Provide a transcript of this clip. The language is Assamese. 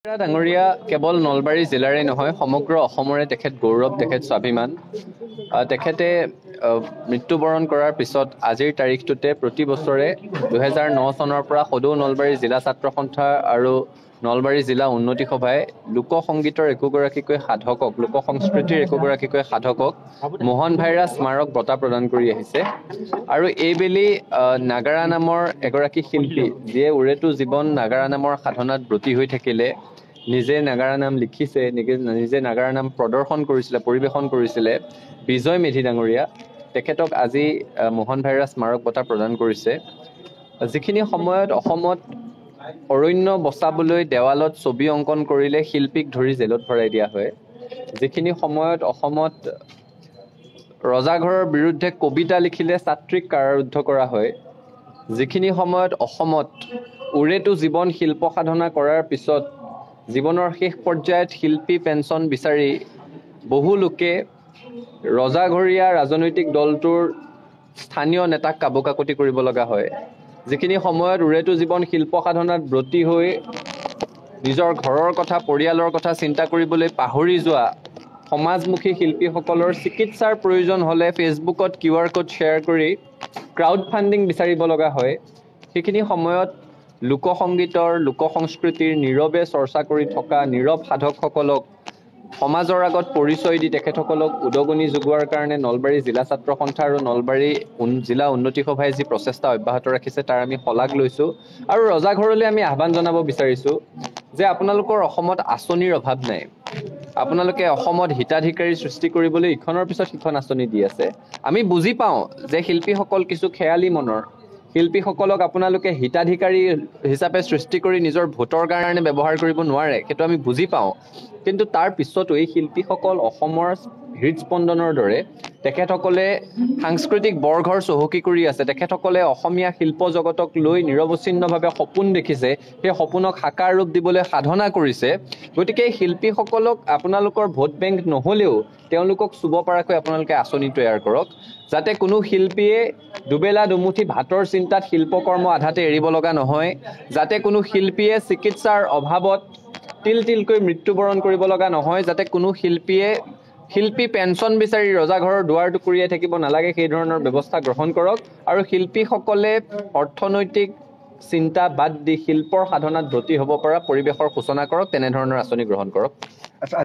ডাঙৰীয়া কেৱল নলবাৰী জিলাৰে নহয় সমগ্ৰ অসমৰে তেখেত গৌৰৱ তেখেত স্বাভিমান তেখেতে মৃত্যুবৰণ কৰাৰ পিছত আজিৰ তাৰিখটোতে প্ৰতি বছৰে 2009 চনৰ পৰা সদৌ নলবাৰী জিলা ছাত্ৰ সন্থা আৰু নলবাৰী জিলা উন্নতি সভাই লোক সংগীতৰ একোগৰাকীকৈ সাধকক লোক সংস্কৃতিৰ একোগৰাকীকৈ সাধকক মোহন ভাইৰা স্মাৰক বঁটা প্ৰদান কৰি আহিছে আৰু এইবেলি নাগাৰা নামৰ এগৰাকী শিল্পী যিয়ে উৰেটো জীৱন নাগাৰা নামৰ সাধনাত ব্ৰতী হৈ থাকিলে নিজে নাগাৰা নাম লিখিছে নিজে নাগাৰা নাম প্ৰদৰ্শন কৰিছিলে পৰিবেশন কৰিছিলে বিজয় মেধি ডাঙৰীয়া তেখেতক আজি মোহন ভাইৰা স্মাৰক বঁটা প্ৰদান কৰিছে যিখিনি সময়ত অসমত অৰণ্য বচাবলৈ দেৱালত ছবি অংকন কৰিলে শিল্পীক ধৰি জেলত ভৰাই দিয়া হয় যিখিনি সময়ত অসমত ৰজাঘৰৰ বিৰুদ্ধে কবিতা লিখিলে ছাত্ৰীক কাৰাৰুদ্ধ কৰা হয় যিখিনি সময়ত অসমত উৰেটো জীৱন শিল্প সাধনা কৰাৰ পিছত জীৱনৰ শেষ পৰ্যায়ত শিল্পী পেঞ্চন বিচাৰি বহু লোকে ৰজাঘৰীয়া ৰাজনৈতিক দলটোৰ স্থানীয় নেতাক কাবুকাকতি কৰিব লগা হয় যিখিনি সময়ত উৰেটো জীৱন শিল্প সাধনাত ব্ৰতী হৈ নিজৰ ঘৰৰ কথা পৰিয়ালৰ কথা চিন্তা কৰিবলৈ পাহৰি যোৱা সমাজমুখী শিল্পীসকলৰ চিকিৎসাৰ প্ৰয়োজন হ'লে ফেচবুকত QR কোড শ্বেয়াৰ কৰি ক্ৰাউড ফাণ্ডিং বিচাৰিব লগা হয় সেইখিনি সময়ত লোক সংগীতৰ লোক সংস্কৃতিৰ নীৰৱে চৰ্চা কৰি থকা নীৰৱ সাধকসকলক সমাজৰ আগত পৰিচয় দি তেখেতসকলক উদগনি যোগোৱাৰ কাৰণে নলবাৰী জিলা ছাত্ৰ সন্থা আৰু নলবাৰী জিলা উন্নতি সভাই যি প্ৰচেষ্টা অব্যাহত ৰাখিছে তাৰ আমি শলাগ লৈছোঁ আৰু ৰজাঘৰলৈ আমি আহ্বান জনাব বিচাৰিছোঁ যে আপোনালোকৰ অসমত আঁচনিৰ অভাৱ নাই আপোনালোকে অসমত হিতাধিকাৰী সৃষ্টি কৰিবলৈ ইখনৰ পিছত সিখন আঁচনি দি আছে আমি বুজি পাওঁ যে শিল্পীসকল কিছু খেয়ালি মনৰ শিল্পীসকলক আপোনালোকে হিতাধিকাৰী হিচাপে সৃষ্টি কৰি নিজৰ ভোটৰ কাৰণে ব্যৱহাৰ কৰিব নোৱাৰে সেইটো আমি বুজি পাওঁ কিন্তু তাৰ পিছতো এই শিল্পীসকল অসমৰ হৃদস্পন্দনৰ দৰে তেখেতসকলে সাংস্কৃতিক বৰঘৰ চহকী কৰি আছে তেখেতসকলে অসমীয়া শিল্প জগতক লৈ নিৰৱচ্ছিন্নভাৱে সপোন দেখিছে সেই সপোনক সাকাৰ ৰূপ দিবলৈ সাধনা কৰিছে গতিকে শিল্পীসকলক আপোনালোকৰ ভোট বেংক নহলেও তেওঁলোকক চুব পৰাকৈ আপোনালোকে আঁচনি তৈয়াৰ কৰক যাতে কোনো শিল্পীয়ে দুবেলা দুমুঠি ভাতৰ চিন্তাত শিল্পকৰ্ম আধাতে এৰিব লগা নহয় যাতে কোনো শিল্পীয়ে চিকিৎসাৰ অভাৱত তিলকৈ মৃত্যুবৰণ কৰিব লগা নহয় যাতে কোনো শিল্পী পেঞ্চন বিচাৰি ৰজাঘৰৰ দুৱাৰ টুকুৰিয়াই থাকিব নালাগে সেই ধৰণৰ ব্যৱস্থা গ্ৰহণ কৰক আৰু শিল্পীসকলে অৰ্থনৈতিক চিন্তা বাদ দি শিল্পৰ সাধনাত ব্ৰতী হ'ব পৰা পৰিৱেশৰ সূচনা কৰক তেনেধৰণৰ আঁচনি গ্ৰহণ কৰক